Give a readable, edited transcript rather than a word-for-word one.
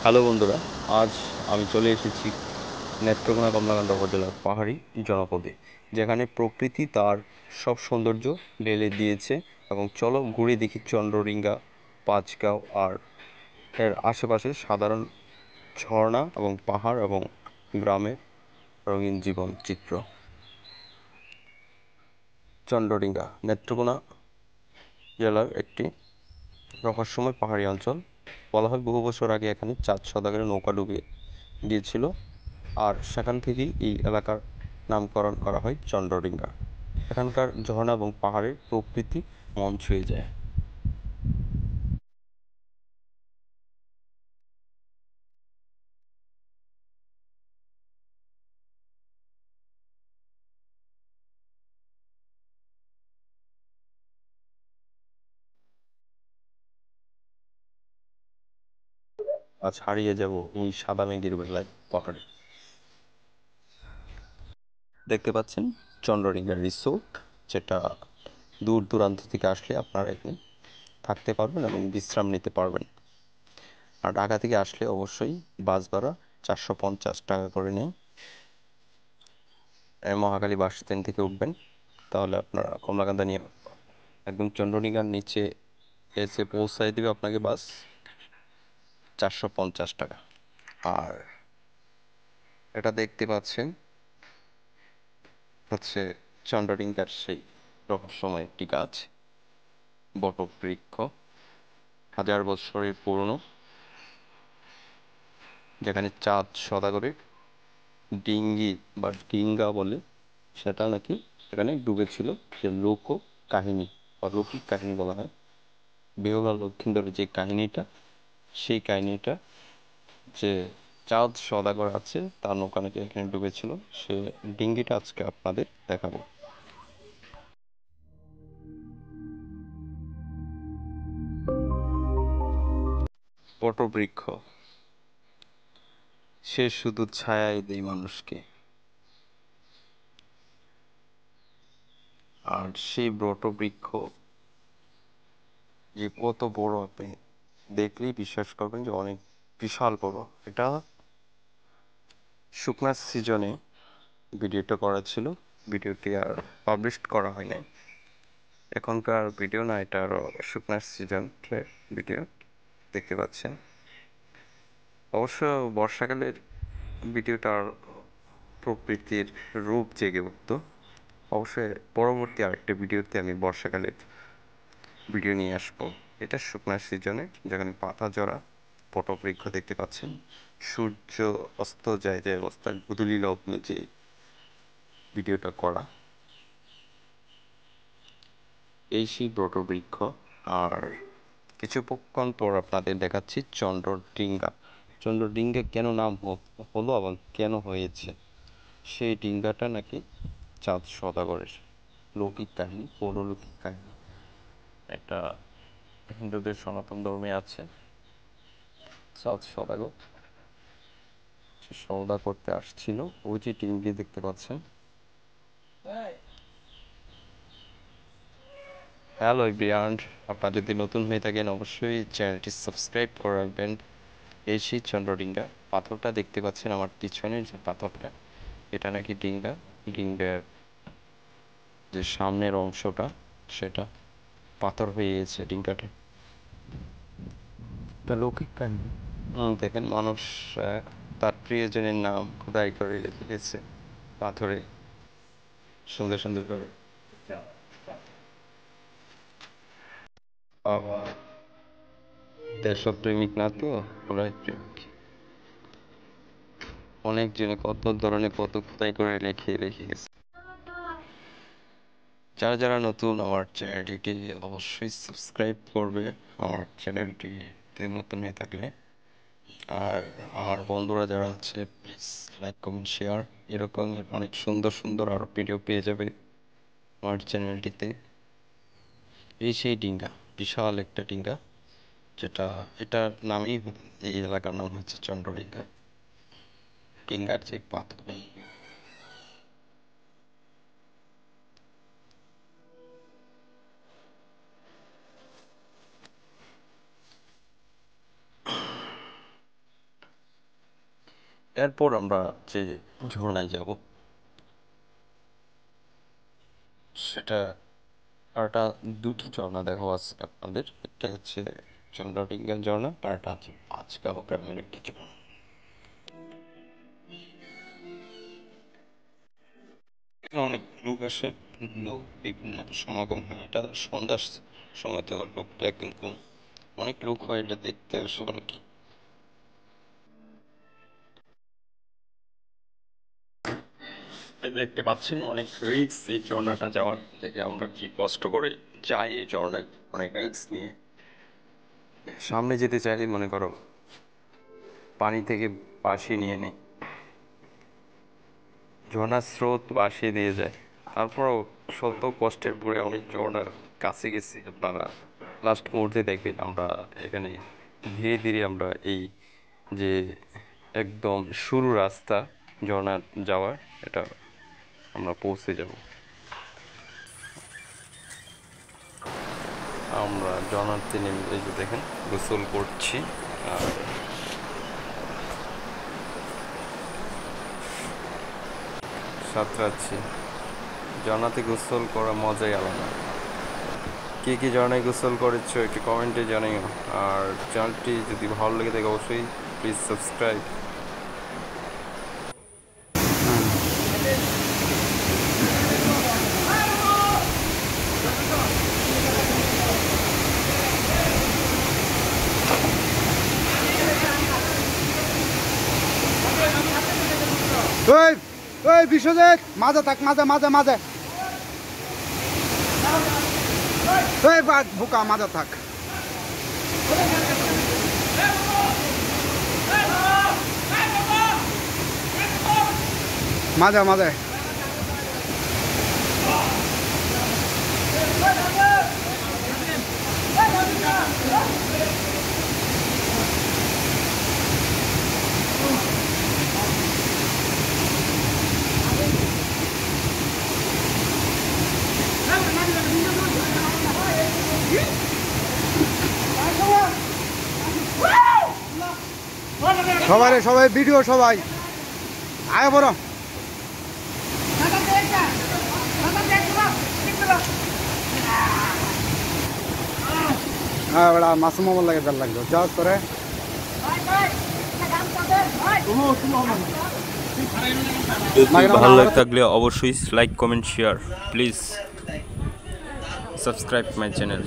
Hello বন্ধুরা, আজ আমি চলে এসেছি নেত্রকোনা কমলাকান্দা উপজেলার পাহাড়ি জনপদে, যেখানে প্রকৃতি তার সব সৌন্দর্য ঢেলে দিয়েছে। এবং চলো ঘুরে দেখি চন্দ্রডিঙ্গা, পাঁচগাঁও আর এর আশেপাশে সাধারণ ঝর্ণা এবং পাহাড় এবং গ্রামের রঙিন জীবন চিত্র। চন্দ্রডিঙ্গা নেত্রকোনা জেলার একটি রহস্যময় পাহাড়ি অঞ্চল। বলা হয় বহু বছর আগে এখানে চাঁদ সওদাগরের নৌকা ডুবে গিয়েছিল, আর সেখান থেকেই এই এলাকার নামকরণ করা হয় চন্দ্রডিঙ্গা। এখানকার ঝর্ণা এবং পাহাড়ের প্রকৃতি মন ছুঁয়ে যায়। আজ হারিয়ে যাব এই সাদা মেঘের বেলায় পাহাড়ে। দেখতে পাচ্ছেন চন্দ্রডিঙ্গা রিসোর্ট, যেটা দূর দূরান্ত থেকে আসলে আপনারা এখানে থাকতে পারবেন এবং বিশ্রাম নিতে পারবেন। আর ঢাকা থেকে আসলে অবশ্যই বাস ভাড়া 450 টাকা করে নেয়। মহাখালী বাস স্ট্যান্ড থেকে উঠবেন, তাহলে আপনারা কমলাকান্দা নিয়ে একদম চন্দ্রডিঙ্গার নিচে এসে পৌঁছায় দিবে আপনাকে বাস, 450 টাকা। আর এটা দেখতে পাচ্ছেন হচ্ছে চন্দ্রডিঙ্গার সেই রহস্যময় একটি গাছ, বটবৃক্ষ, 1000 বছরের পুরনো, যেখানে চাঁদ সদাগরের ডিঙ্গি বা ডিঙ্গা বলে সেটা নাকি এখানে ডুবেছিল। যে লোক কাহিনী বা লৌকিক কাহিনী বলা হয়, বেহুলা লক্ষিন্দরের যে কাহিনীটা, সেই কাহিনীটা যে চাঁদ সওদাগর আছে তার নৌকা নাকি এখানে ডুবেছিল, সে ডিঙ্গিটা আজকে আপনাদের দেখাবো। বটবৃক্ষ, সে শুধু ছায়াই দেয় মানুষকে। আর সেই বটবৃক্ষ যে কত বড়, আপনি দেখলেই বিশ্বাস করবেন যে অনেক বিশাল বড়। এটা শুকনা সিজনে ভিডিওটা করা ছিল, ভিডিওটি আর পাবলিশ করা হয় নাই। এখনকার ভিডিও না, এটা আরও শুকনার সিজন ভিডিও দেখতে পাচ্ছেন। অবশ্য বর্ষাকালের ভিডিওটার প্রকৃতির রূপ জেগে উঠত। অবশ্যই পরবর্তী আরেকটা ভিডিওতে আমি বর্ষাকালের ভিডিও নিয়ে আসবো। এটা শুকনার সিজনে, যেখানে পাতা ঝরা বটবৃক্ষ দেখতে পাচ্ছেন, সূর্য অস্ত যায় যে অবস্থায় গুদুলি লগ্ন যে ভিডিওটা করা, এই সেই বটবৃক্ষ। আর কিছুক্ষণ পর আপনাদের দেখাচ্ছি চন্দ্রডিঙ্গা। চন্দ্রডিঙ্গা কেন নাম হলো আবার কেন হয়েছে, সেই ডিঙ্গাটা নাকি চাঁদ সওদাগরের লৌকিক কাহিনী, পৌরলৌকিক কাহিনী। একটা হিন্দুদের সনাতন ধর্মে আছে, চাঁদ সওদাগর সে সওদা করতে আসছিল। ওই যে ডিঙ্গি দেখতে পাচ্ছেন। হ্যালো এভরিওয়ান, আপনারা যদি নতুন হয়ে থাকেন অবশ্যই চ্যানেলটি সাবস্ক্রাইব করে রাখবেন। এই সেই চন্দ্রডিঙ্গা, পাথরটা দেখতে পাচ্ছেন আমার পিছনে যে পাথরটা, এটা নাকি ডিঙ্গা। ডিঙ্গার যে সামনের অংশটা সেটা পাথর হয়ে গেছে ডিঙ্গাটা। তা লৌকিক কাহিনী। দেখেন মানুষ তার প্রিয়জনের নাম খোদাই করে রেখে গেছে পাথরে, সুন্দর সুন্দর করে। আবার দেশপ্রেমিক না তো, খোদাই প্রেমিক। অনেক জনে কত ধরনের কত খোদাই করে রেখে রেখে গেছে। যারা যারা নতুন আমার চ্যানেলটিকে অবশ্যই সাবস্ক্রাইব করবে, আমার চ্যানেলটিতে নতুন হয়ে থাকলে। আর আমার বন্ধুরা যারা আছে প্লিজ লাইক কমেন্ট শেয়ার, এরকম অনেক সুন্দর সুন্দর আরও ভিডিও পেয়ে যাবে আমার চ্যানেলটিতে। এই সেই ডিঙ্গা, বিশাল একটা ডিঙ্গা, যেটা এটার নামই, এই এলাকার নাম হচ্ছে চন্দ্রডিঙ্গা। ডিঙ্গার যে পাথর, এরপর আমরা যে ঝর্ণায় যাব সেটা আর একটা দুটি ঝর্ণা দেখা আছে আপনাদের। একটা হচ্ছে চন্দ্রডিঙ্গা ঝর্ণা আর একটা হচ্ছে পাঁচগাঁও গ্রামের একটি ঝর্ণা। এখানে অনেক লোক আসে, লোক বিভিন্ন সমাগম হয়। এটা সন্ধ্যার সময় তো লোকটা একদম কম, অনেক লোক হয় এটা দেখতে আসে অনেক। দেখতে পাচ্ছেন অনেক রিস্ক এই ঝর্ণাটা যাওয়ার থেকে, আমরা কি কষ্ট করে যাই এই ঝর্ণায় অনেক রিস্ক নিয়ে। সামনে যেতে চাইলে মনে করো পানি থেকে বাঁশি নিয়ে নেই, ঝর্ণার স্রোত বাঁশিয়ে দিয়ে যায়। তারপরও শত কষ্টের পরে অনেক ঝর্ণার কাছে গেছি। আপনারা লাস্ট মুহূর্তে দেখবেন আমরা এখানে ধীরে ধীরে আমরা এই যে একদম শুরু রাস্তা ঝর্ণা যাওয়ার, এটা আমরা পৌঁছে যাব। আমরা ঝর্ণাতে নেমে এই যে দেখেন গোসল করছি আর সাঁতরাচ্ছি। ঝর্ণাতে গোসল করা মজাই আলাদা। কে কে ঝর্ণায় গোসল করেছো একটু কমেন্টে জানিও। আর চ্যানেলটি যদি ভালো লেগে থাকে অবশ্যই প্লিজ সাবস্ক্রাইব। ওই ওই বিশ্বজিৎ মাঝে থাক, মাঝে মাঝে মাঝে ওই বাদ বোকা মাঝে থাক। মাঝে মাঝে সবাই রে, সবাই ভিডিও, সবাই আয় বড়। হ্যাঁ বেড়া মাসুম আমার লাগে বেল লাগলো যাও করে। ভালো লাগে থাকলে অবশ্যই like comment share, please subscribe my channel.